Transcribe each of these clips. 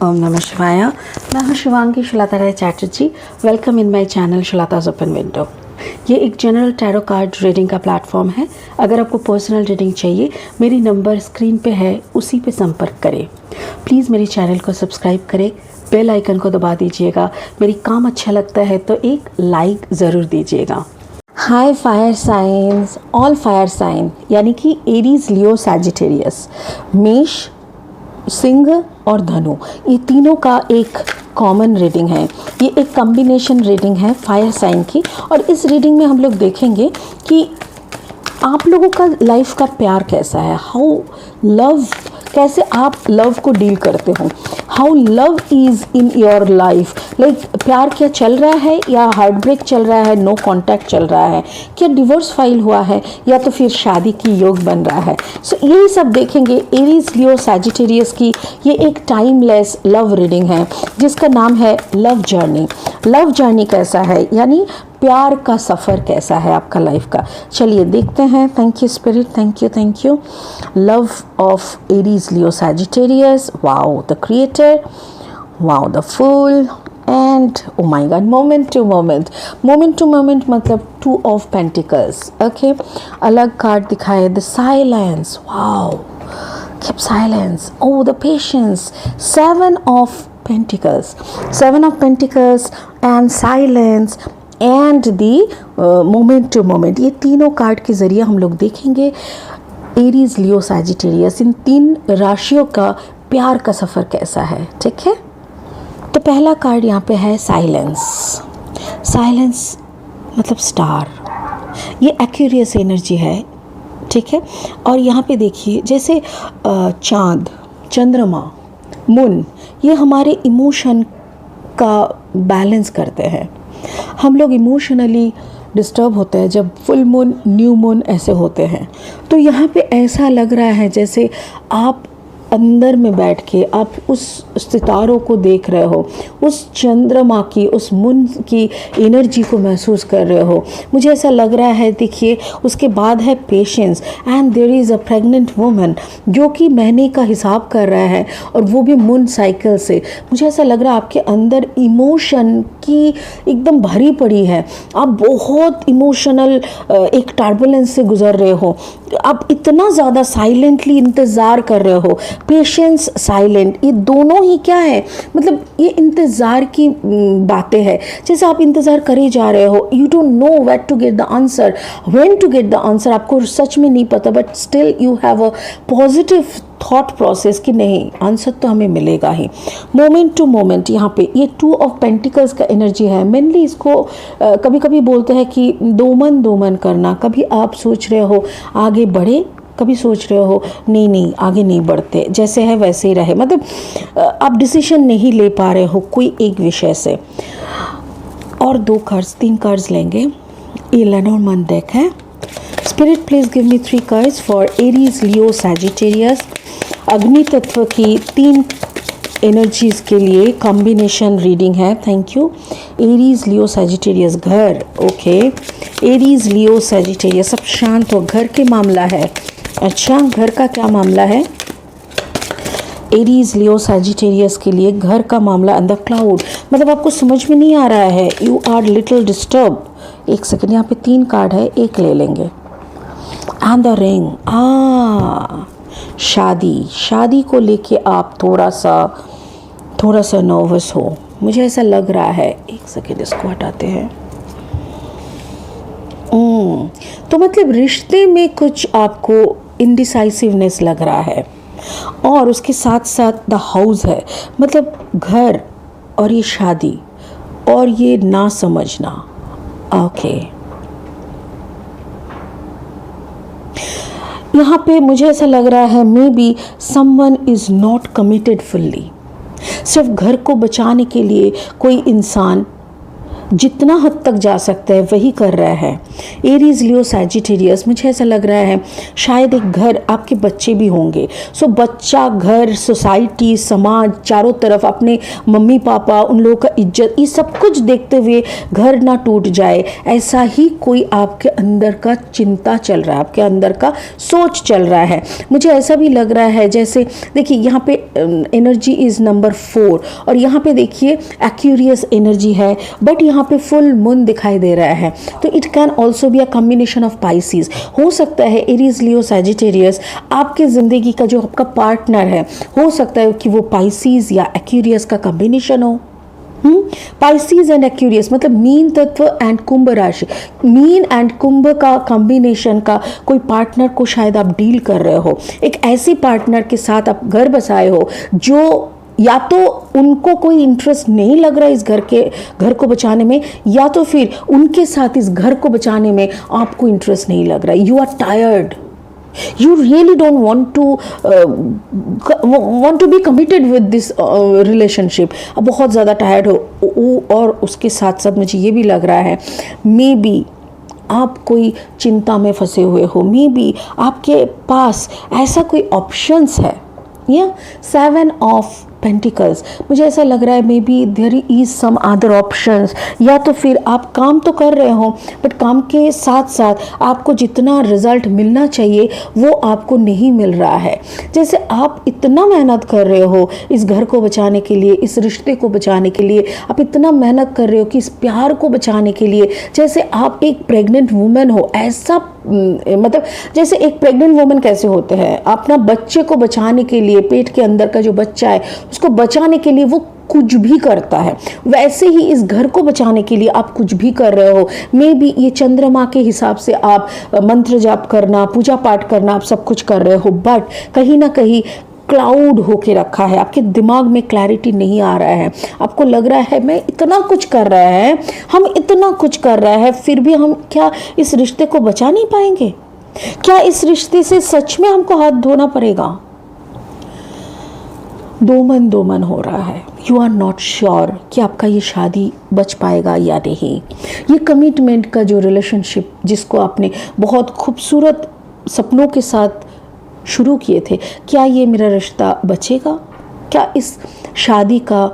ओम नमः शिवाय। मैं हूँ Shivangi Shulata Rai Chatterjee. Welcome in my channel Shulata's open window. ये एक जनरल टैरो कार्ड रीडिंग का प्लेटफॉर्म है। अगर आपको पर्सनल रीडिंग चाहिए, मेरी नंबर स्क्रीन पे है, उसी पे संपर्क करें। प्लीज़ मेरी चैनल को सब्सक्राइब करें, बेल आइकन को दबा दीजिएगा। मेरी काम अच्छा लगता है तो एक लाइक ज़रूर दीजिएगा। Hi fire science, all fire sign यानी कि एरीज, लियो, सैजिटेरियस, मेष, सिंह और धनु, ये तीनों का एक कॉमन रीडिंग है। ये एक कॉम्बिनेशन रीडिंग है फायर साइन की। और इस रीडिंग में हम लोग देखेंगे कि आप लोगों का लाइफ का प्यार कैसा है, हाउ लव, कैसे आप लव को डील करते हो, how love is in your life. Like प्यार क्या चल रहा है या हार्ट ब्रेक चल रहा है, नो कांटेक्ट चल रहा है, क्या डिवोर्स फाइल हुआ है या तो फिर शादी की योग बन रहा है। सो यही सब देखेंगे। एरीज, लियो, सैजिटेरियस की ये एक टाइमलेस लव रीडिंग है जिसका नाम है लव जर्नी। लव जर्नी कैसा है यानी प्यार का सफ़र कैसा है आपका लाइफ का। चलिए देखते हैं। Thank you spirit, thank you, thank you. Love of Aries, Leo, Sagittarius, wow the creator, wow the fool and oh my God, moment to moment. Moment to moment मतलब 2 ऑफ पेंटिकल्स। ओके, अलग card दिखाए, the silence, wow, keep silence, oh the patience, 7 of pentacles, 7 of pentacles and silence and the moment to moment. ये तीनों card के ज़रिए हम लोग देखेंगे एरीज, लियो, सैजिटेरियस, इन 3 राशियों का प्यार का सफ़र कैसा है। ठीक है, तो पहला कार्ड यहाँ पे है साइलेंस। साइलेंस मतलब स्टार, ये एक्यूरियस एनर्जी है। ठीक है, और यहाँ पे देखिए जैसे चाँद, चंद्रमा, मून, ये हमारे इमोशन का बैलेंस करते हैं। हम लोग इमोशनली डिस्टर्ब होते हैं जब फुल मून, न्यू मून ऐसे होते हैं। तो यहाँ पे ऐसा लग रहा है जैसे आप अंदर में बैठ के आप उस सितारों को देख रहे हो, उस चंद्रमा की, उस मून की एनर्जी को महसूस कर रहे हो। मुझे ऐसा लग रहा है। देखिए उसके बाद है patience and there is a pregnant woman जो कि महीने का हिसाब कर रहा है और वो भी मून साइकिल से। मुझे ऐसा लग रहा है आपके अंदर इमोशन की एकदम भरी पड़ी है। आप बहुत इमोशनल एक टर्बुलेंस से गुजर रहे हो। आप इतना ज़्यादा साइलेंटली इंतज़ार कर रहे हो। पेशेंस, साइलेंट, ये दोनों ही क्या है, मतलब ये इंतज़ार की बातें हैं। जैसे आप इंतज़ार करे जा रहे हो, you don't know where to get the answer, when to get the answer, आपको सच में नहीं पता, but still you have a positive thought process कि नहीं, आंसर तो हमें मिलेगा ही। मोमेंट टू मोमेंट, यहाँ पे ये 2 ऑफ पेंटिकल्स का एनर्जी है। मेनली इसको कभी कभी बोलते हैं कि दो मन करना। कभी आप सोच रहे हो आगे बढ़े, कभी सोच रहे हो नहीं आगे नहीं बढ़ते, जैसे है वैसे ही रहे, मतलब आप डिसीजन नहीं ले पा रहे हो कोई एक विषय से। और 2 कार्ड्स, 3 कार्ड्स लेंगे। ये लेनोर्मन डेक है। Spirit please give me 3 cards for Aries, Leo, Sagittarius. अग्नि तत्व की 3 एनर्जीज के लिए कॉम्बिनेशन रीडिंग है। Thank you. Aries, Leo, Sagittarius, घर, ओके। एरीज, लियो, सैजिटेरियस, सब शांत हो, घर के मामला है। अच्छा, घर का क्या मामला है? एरीज, लियो, सैजिटेरियस के लिए घर का मामला एंड द क्लाउड, मतलब आपको समझ में नहीं आ रहा है, यू आर लिटिल डिस्टर्ब। एक सेकेंड, यहाँ पे 3 कार्ड है, एक ले लेंगे। एंड द रिंग, शादी को लेके आप थोड़ा सा नर्वस हो, मुझे ऐसा लग रहा है। एक सेकेंड, इसको हटाते हैं। तो मतलब रिश्ते में कुछ आपको इनडिसाइसिवनेस लग रहा है। और उसके साथ साथ द हाउस है, मतलब घर और ये शादी और ये ना समझना। ओके, यहाँ पे मुझे ऐसा लग रहा है may be someone is not committed fully. सिर्फ घर को बचाने के लिए कोई इंसान जितना हद तक जा सकता है वही कर रहा है। एरीज, लियो, सैजिटेरियस, मुझे ऐसा लग रहा है शायद एक घर आपके बच्चे भी होंगे। सो बच्चा, घर, सोसाइटी, समाज, चारों तरफ अपने मम्मी पापा, उन लोगों का इज्जत, ये सब कुछ देखते हुए घर ना टूट जाए, ऐसा ही कोई आपके अंदर का चिंता चल रहा है, आपके अंदर का सोच चल रहा है। मुझे ऐसा भी लग रहा है जैसे देखिए यहाँ पे एनर्जी इज़ नंबर 4 और यहाँ पे देखिए एक्यूरियस एनर्जी है, बट यहाँ पे फुल मून दिखाई दे रहा है। तो it can also be a combination of Pisces. हो सकता है एरीज, लियो, सैजिटेरियस आपके ज़िंदगी का जो आपका पार्टनर है, हो सकता है कि वो पाइसिस या एक्यूरियस का कम्बिनेशन हो। पाइसिस एंड एक्यूरियस मतलब मीन तत्व एंड कुंभ राशि, मीन एंड कुंभ का कॉम्बिनेशन का कोई पार्टनर को शायद आप डील कर रहे हो। एक ऐसी पार्टनर के साथ आप घर बसाए हो जो या तो उनको कोई इंटरेस्ट नहीं लग रहा है इस घर को बचाने में, या तो फिर उनके साथ इस घर को बचाने में आपको इंटरेस्ट नहीं लग रहा है। You are tired, you really don't want to be committed with this relationship। अब बहुत ज़्यादा टायर्ड हो और उसके साथ साथ मुझे ये भी लग रहा है मे बी आप कोई चिंता में फंसे हुए हो, मे बी आपके पास ऐसा कोई ऑप्शंस है। या 7 ऑफ पेंटिकल्स, मुझे ऐसा लग रहा है maybe there is some other options, या तो फिर आप काम तो कर रहे हो बट काम के साथ साथ आपको जितना रिजल्ट मिलना चाहिए वो आपको नहीं मिल रहा है। जैसे आप इतना मेहनत कर रहे हो इस घर को बचाने के लिए, इस रिश्ते को बचाने के लिए, आप इतना मेहनत कर रहे हो कि इस प्यार को बचाने के लिए, जैसे आप एक प्रेग्नेंट वुमेन हो, ऐसा मतलब जैसे एक प्रेग्नेंट वुमेन कैसे होते हैं, अपना बच्चे को बचाने के लिए, पेट के अंदर का जो बच्चा है उसको बचाने के लिए वो कुछ भी करता है, वैसे ही इस घर को बचाने के लिए आप कुछ भी कर रहे हो। मे बी ये चंद्रमा के हिसाब से आप मंत्र जाप करना, पूजा पाठ करना, आप सब कुछ कर रहे हो, बट कहीं ना कहीं क्लाउड होके रखा है, आपके दिमाग में क्लैरिटी नहीं आ रहा है। आपको लग रहा है मैं इतना कुछ कर रहा है, हम इतना कुछ कर रहा है, फिर भी हम क्या इस रिश्ते को बचा नहीं पाएंगे? क्या इस रिश्ते से सच में हमको हाथ धोना पड़ेगा? दो मन हो रहा है। यू आर नॉट श्योर कि आपका ये शादी बच पाएगा या नहीं। ये कमिटमेंट का जो रिलेशनशिप जिसको आपने बहुत खूबसूरत सपनों के साथ शुरू किए थे, क्या ये मेरा रिश्ता बचेगा? क्या इस शादी का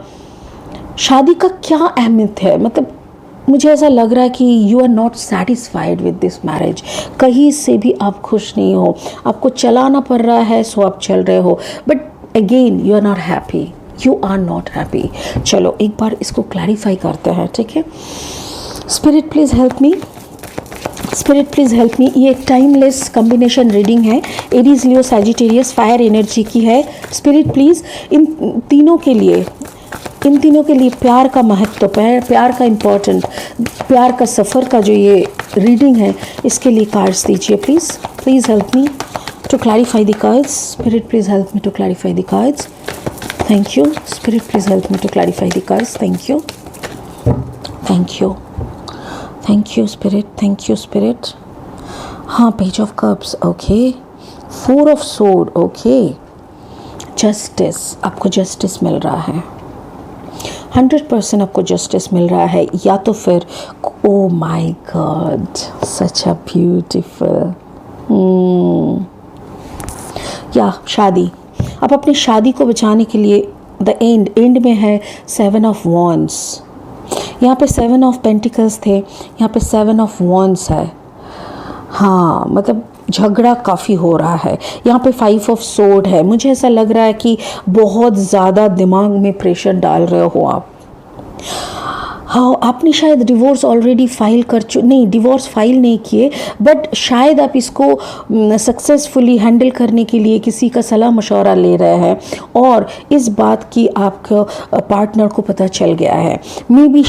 क्या अहमियत है? मतलब मुझे ऐसा लग रहा है कि you are not satisfied with this marriage. कहीं से भी आप खुश नहीं हो, आपको चलाना पड़ रहा है सो आप चल रहे हो, but again you are not happy, you are not happy. चलो एक बार इसको क्लैरिफाई करते हैं, ठीक है? Spirit please help me, spirit please help me. ये एक टाइमलेस कॉम्बिनेशन रीडिंग है, Aries, Leo, Sagittarius, fire energy की है। स्पिरिट प्लीज़ इन तीनों के लिए प्यार का महत्व, प्यार का इम्पोर्टेंट, प्यार का सफ़र का जो ये रीडिंग है इसके लिए कार्ड्स दीजिए please. Please help me to clarify the cards. Spirit please help me to clarify the cards. Thank you. Spirit please help me to clarify the cards. Thank you. Thank you. Thank you Spirit. Thank you Spirit. हाँ, Page of Cups. Okay. 4 of Sword. Okay. Justice. आपको justice मिल रहा है, 100% आपको justice मिल रहा है। या तो फिर oh my God, such a beautiful या शादी, आप अपनी शादी को बचाने के लिए द एंड में है 7 ऑफ वॉन्ड्स। यहाँ पे 7 ऑफ पेंटिकल्स थे, यहाँ पे 7 ऑफ वॉन्ड्स है। हाँ, मतलब झगड़ा काफ़ी हो रहा है। यहाँ पे 5 ऑफ सोर्ड है। मुझे ऐसा लग रहा है कि बहुत ज़्यादा दिमाग में प्रेशर डाल रहे हो आप। हाँ, आपने शायद divorce already file divorce file नहीं किए, बट शायद आप इसको सक्सेसफुली हैंडल करने के लिए किसी का सलाह मशवरा ले रहे हैं और इस बात की आपको पार्टनर को पता चल गया है। मे बी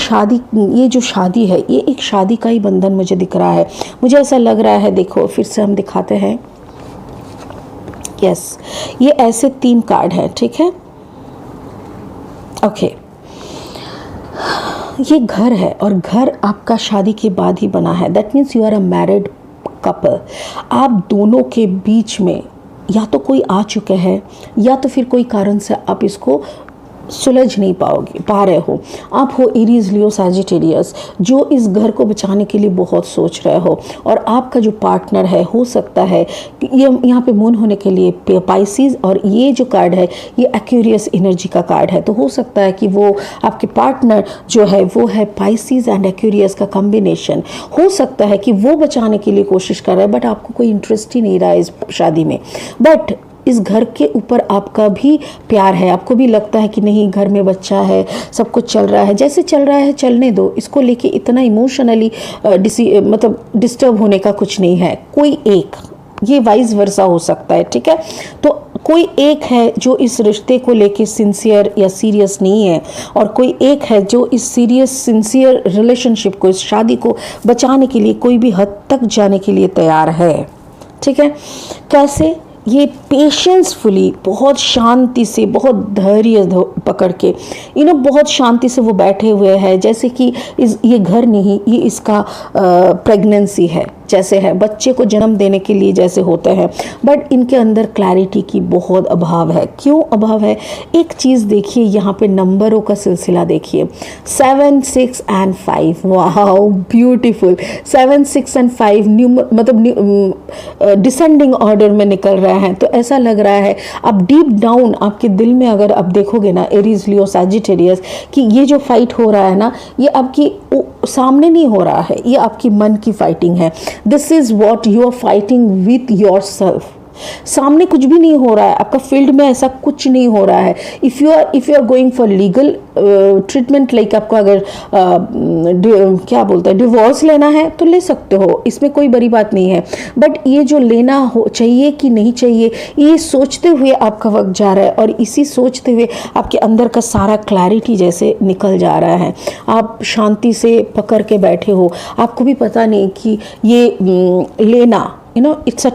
ये जो शादी है ये एक शादी का ही बंधन मुझे दिख रहा है। मुझे ऐसा लग रहा है, देखो फिर से हम दिखाते हैं। यस, ये ऐसे 3 कार्ड है, ठीक है? ओके, ये घर है और घर आपका शादी के बाद ही बना है। That means you are a married couple. आप दोनों के बीच में या तो कोई आ चुके हैं या तो फिर कोई कारण से आप इसको सुलझ नहीं पा रहे हो। आप हो एरीज लियो सैजिटेरियस जो इस घर को बचाने के लिए बहुत सोच रहे हो, और आपका जो पार्टनर है हो सकता है ये यहाँ पे मून होने के लिए पाइसिस, और ये जो कार्ड है ये एक्वेरियस एनर्जी का कार्ड है। तो हो सकता है कि वो आपके पार्टनर जो है वो है पाइसिस एंड एक्वेरियस का कॉम्बिनेशन। हो सकता है कि वो बचाने के लिए कोशिश कर रहा है बट आपको कोई इंटरेस्ट ही नहीं रहा है इस शादी में, बट इस घर के ऊपर आपका भी प्यार है। आपको भी लगता है कि नहीं, घर में बच्चा है, सब कुछ चल रहा है, जैसे चल रहा है चलने दो, इसको लेके इतना इमोशनली मतलब डिस्टर्ब होने का कुछ नहीं है। कोई एक, ये वाइस वर्सा हो सकता है, ठीक है। तो कोई एक है जो इस रिश्ते को लेके सिंसियर या सीरियस नहीं है, और कोई एक है जो इस सीरियस सिंसियर रिलेशनशिप को, इस शादी को बचाने के लिए कोई भी हद तक जाने के लिए तैयार है, ठीक है। कैसे? ये पेशेंसफुली, बहुत शांति से, बहुत धैर्य पकड़ के, बहुत शांति से वो बैठे हुए हैं, जैसे कि ये घर नहीं, ये इसका प्रेगनेंसी है, जैसे है बच्चे को जन्म देने के लिए जैसे होते हैं, बट इनके अंदर क्लैरिटी की बहुत अभाव है। क्यों अभाव है? एक चीज़ देखिए, यहाँ पे नंबरों का सिलसिला देखिए, 7, 6 and 5, वाओ ब्यूटीफुल। 7, 6 and 5 मतलब डिसेंडिंग ऑर्डर में निकल रहा है। तो ऐसा लग रहा है अब डीप डाउन आपके दिल में अगर आप देखोगे ना एरीज लियो सैजिटेरियस, कि ये जो फाइट हो रहा है ना, ये आपकी सामने नहीं हो रहा है, ये आपकी मन की फाइटिंग है। This is what you are fighting with yourself. सामने कुछ भी नहीं हो रहा है, आपका फील्ड में ऐसा कुछ नहीं हो रहा है। If you are going for legal treatment, like आपको अगर क्या बोलते हैं डिवोर्स लेना है तो ले सकते हो, इसमें कोई बड़ी बात नहीं है। बट ये जो लेना हो चाहिए कि नहीं चाहिए, ये सोचते हुए आपका वक्त जा रहा है, और इसी सोचते हुए आपके अंदर का सारा क्लैरिटी जैसे निकल जा रहा है। आप शांति से पकड़ के बैठे हो, आपको भी पता नहीं कि ये लेना, it's a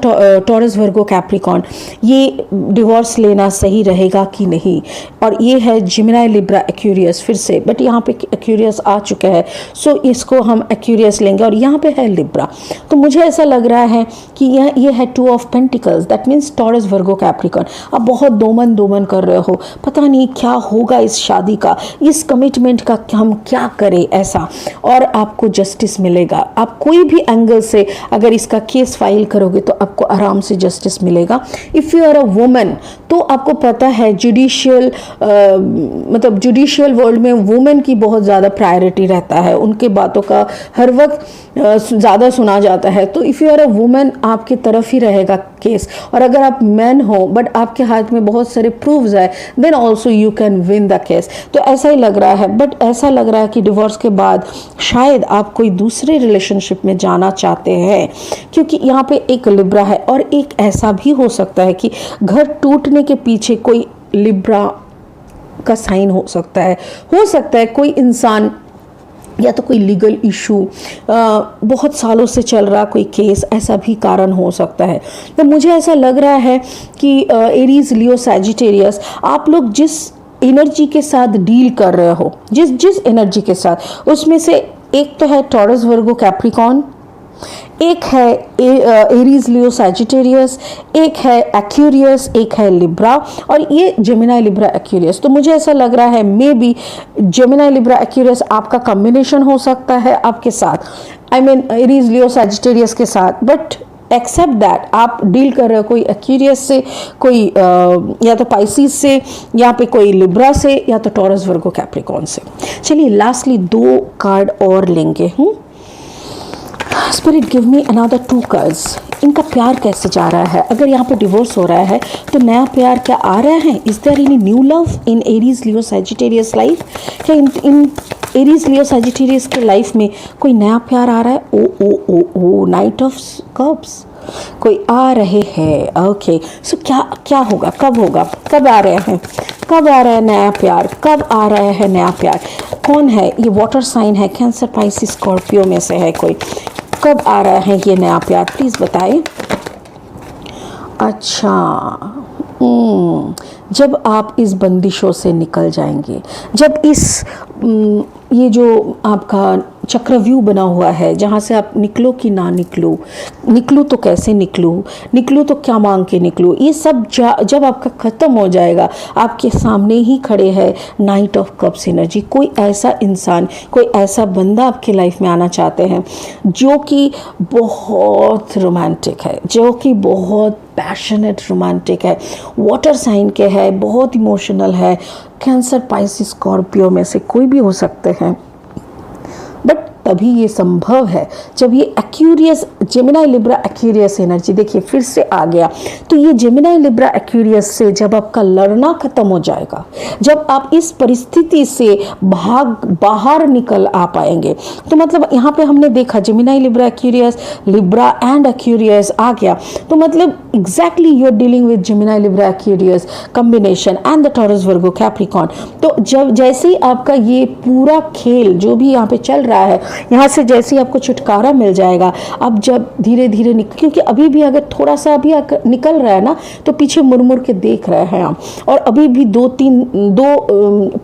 Taurus Virgo Capricorn, ये डिवोर्स लेना सही रहेगा कि नहीं। और ये है जिमिनाई लिब्रा एक्वेरियस, फिर से, बट यहाँ पे एक्वेरियस आ चुका है, सो इसको हम एक्वेरियस लेंगे, और यहाँ पे है लिब्रा। तो मुझे ऐसा लग रहा है कि ये है 2 of pentacles, that means taurus Virgo Capricorn. आप बहुत दोमन कर रहे हो, पता नहीं क्या होगा इस शादी का, इस कमिटमेंट का हम क्या करें ऐसा, और आपको जस्टिस मिलेगा। आप कोई भी एंगल से अगर इसका केस फाइल करोगे तो आपको आराम से जस्टिस मिलेगा। If you are a woman, तो आपको पता है जुडिशियल मतलब जुडिशियल वर्ल्ड में वुमेन की बहुत ज़्यादा प्रायोरिटी रहता है, उनके बातों का हर वक्त ज़्यादा सुना जाता है। तो if you are a women, आपकी तरफ ही रहेगा केस। और अगर आप मैन हो बट आपके हाथ में बहुत सारे प्रूफ्स है, then also you can win the case. तो ऐसा ही लग रहा है, बट ऐसा लग रहा है कि डिवोर्स के बाद शायद आप कोई दूसरे रिलेशनशिप में जाना चाहते हैं, क्योंकि यहाँ पे एक लिब्रा है। और एक ऐसा भी हो सकता है कि घर टूटने के पीछे कोई लिब्रा का साइन हो सकता है कोई इंसान, या तो कोई लीगल इशू, बहुत सालों से चल रहा कोई केस, ऐसा भी कारण हो सकता है। तो मुझे ऐसा लग रहा है कि एरीज लियो सैजिटेरियस, आप लोग जिस एनर्जी के साथ डील कर रहे हो, जिस एनर्जी के साथ, उसमें से एक तो है टॉरस वर्गो कैप्रिकॉर्न, एक है एरीज लियो सैजिटेरियस, एक है एक्वेरियस, एक है लिब्रा, और ये जेमिनी लिब्रा एक्वेरियस। तो मुझे ऐसा लग रहा है may be Gemini Libra Aquarius आपका कॉम्बिनेशन हो सकता है आपके साथ, I mean Aries Leo Sagittarius के साथ। बट एक्सेप्ट दैट आप डील कर रहे हो कोई एक्वेरियस से, कोई या तो पाइसिस से, या पे कोई लिब्रा से, या तो टॉरस वर्गो कैप्रिकॉर्न से। चलिए लास्टली 2 कार्ड और लेंगे। Spirit give me another 2 cards. इनका प्यार कैसे जा रहा है? अगर यहाँ पे डिवोर्स हो रहा है तो नया प्यार क्या आ रहा है? Is there any new love in Aries Leo Sagittarius life? क्या इन एरीज लियो सैजिटेरियस के लाइफ में कोई नया प्यार आ रहा है? ओ ओ ओ ओ नाइट ऑफ कप्स, कोई आ रहे हैं। ओके, सो क्या होगा? कब आ रहे हैं? कब आ रहा है नया प्यार? कब आ रहा है नया प्यार? कौन है ये? वाटर साइन है, कैंसर, पाइसिस, स्कॉर्पियो में से है कोई। कब आ रहा है ये नया प्यार? प्लीज़ बताइए। अच्छा, जब आप इस बंदिशों से निकल जाएंगे, जब इस ये जो आपका चक्रव्यूह बना हुआ है जहाँ से आप निकलो कि ना निकलो, निकलूँ तो कैसे निकलूँ, निकलूँ तो क्या मांग के निकलूँ, ये सब जब आपका ख़त्म हो जाएगा, आपके सामने ही खड़े हैं नाइट ऑफ कप्स एनर्जी। कोई ऐसा इंसान, कोई ऐसा बंदा आपके लाइफ में आना चाहते हैं जो कि बहुत रोमांटिक है, जो कि बहुत पैशनेट रोमांटिक है, वाटर साइन के है, बहुत इमोशनल है, कैंसर, पाइसिस, स्कॉर्पियो में से कोई भी हो सकते हैं। बट तभी ये संभव है जब ये Aquarius, Gemini Libra Aquarius energy, देखिए फिर से आ गया। तो ये जेमिनी लिब्रा एक्यूरियस से जब आपका लड़ना खत्म हो जाएगा, जब आप इस परिस्थिति से बाहर निकल आ पाएंगे, तो मतलब यहाँ पे हमने देखा Gemini Libra Aquarius, Libra and Aquarius आ गया, तो मतलब exactly you are dealing with Gemini Libra Aquarius combination and the Taurus Virgo Capricorn. तो जब जैसे ही आपका ये पूरा खेल जो भी यहाँ पे चल रहा है, यहाँ से जैसे ही आपको छुटकारा मिल जाएगा, आप जब धीरे धीरे क्योंकि अभी भी अगर थोड़ा सा अभी निकल रहा है ना, तो पीछे मुड़ मुड़ के देख रहे हैं आप, और अभी भी दो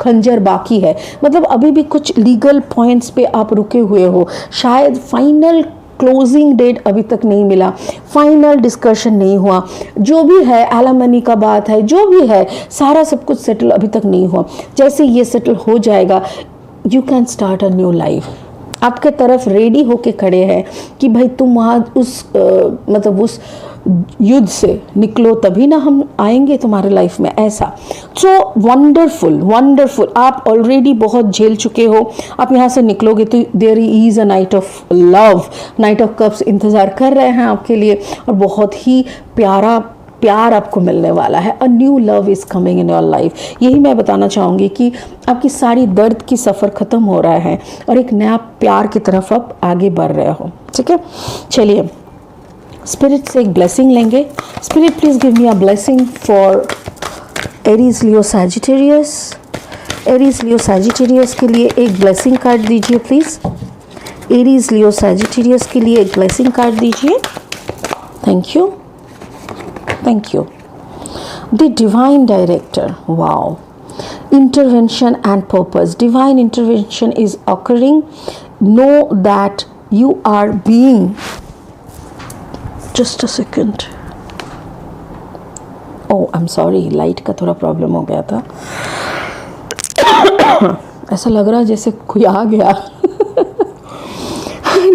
खंजर बाकी है, मतलब अभी भी कुछ लीगल पॉइंट्स पे आप रुके हुए हो, शायद फाइनल क्लोजिंग डेट अभी तक नहीं मिला, फाइनल डिस्कशन नहीं हुआ, जो भी है एलामनी का बात है, जो भी है सारा सब कुछ सेटल अभी तक नहीं हुआ। जैसे ये सेटल हो जाएगा, you can start a new life. आपके तरफ रेडी होके खड़े हैं कि भाई तुम वहाँ मतलब उस युद्ध से निकलो, तभी ना हम आएंगे तुम्हारे लाइफ में, ऐसा। सो वंडरफुल वंडरफुल, आप ऑलरेडी बहुत झेल चुके हो, आप यहाँ से निकलोगे तो there is a knight of love, knight of cups इंतज़ार कर रहे हैं आपके लिए, और बहुत ही प्यार आपको मिलने वाला है। A new love is coming in your life. यही मैं बताना चाहूँगी कि आपकी सारी दर्द की सफ़र ख़त्म हो रहा है और एक नया प्यार की तरफ आप आगे बढ़ रहे हो, ठीक है। चलिए स्पिरिट से एक ब्लेसिंग लेंगे। Spirit please give me a blessing for Aries, Leo, Sagittarius. Aries, Leo, Sagittarius के लिए एक ब्लेसिंग कार्ड दीजिए प्लीज़। एरीज, लियो, सैजिटेरियस के लिए एक ब्लेसिंग कार्ड दीजिए। Thank you, thank you. The divine director, wow. Intervention and purpose. Divine intervention is occurring. Know that you are being, just a second. Oh, I'm sorry, light का थोड़ा problem हो गया था। ऐसा लग रहा है जैसे कोई आ गया।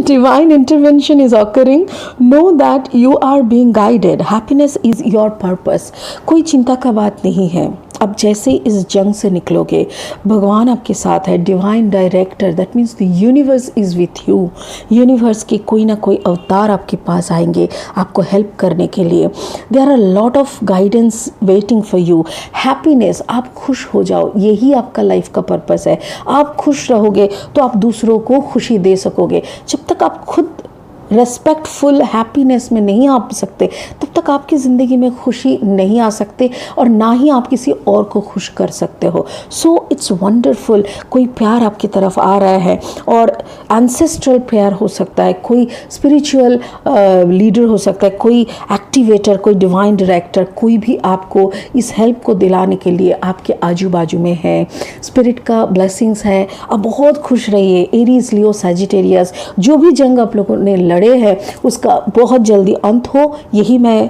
Divine intervention is occurring. Know that you are being guided. Happiness is your purpose. कोई चिंता का बात नहीं है। अब जैसे इस जंग से निकलोगे, भगवान आपके साथ है, divine director, that means the universe is with you. Universe के कोई ना कोई अवतार आपके पास आएंगे आपको हेल्प करने के लिए। There are lot of guidance waiting for you. Happiness, आप खुश हो जाओ, यही आपका लाइफ का पर्पस है। आप खुश रहोगे तो आप दूसरों को खुशी दे सकोगे। जब तक आप खुद रेस्पेक्टफुल हैप्पीनेस में नहीं आ सकते, तब तक आपकी ज़िंदगी में खुशी नहीं आ सकते, और ना ही आप किसी और को खुश कर सकते हो। So it's wonderful. कोई प्यार आपकी तरफ आ रहा है, और एंसेस्ट्रल प्यार हो सकता है, कोई स्पिरिचुअल लीडर हो सकता है, कोई एक्टिवेटर, कोई डिवाइन डायरेक्टर, कोई भी आपको इस हेल्प को दिलाने के लिए आपके आजू बाजू में है। स्पिरिट का ब्लेसिंग्स है। अब बहुत खुश रहिए एरीज, लियो, सैजिटेरियस। जो भी जंग आप लोगों ने लड़े हैं उसका बहुत जल्दी अंत हो, यही मैं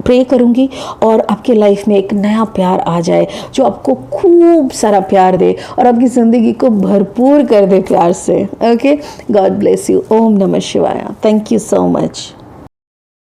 प्रे करूंगी, और आपके लाइफ में एक नया प्यार आ जाए जो आपको खूब सारा प्यार दे और आपकी ज़िंदगी को भरपूर कर दे प्यार से। Okay, god bless you. ओम नमः शिवाय। Thank you so much.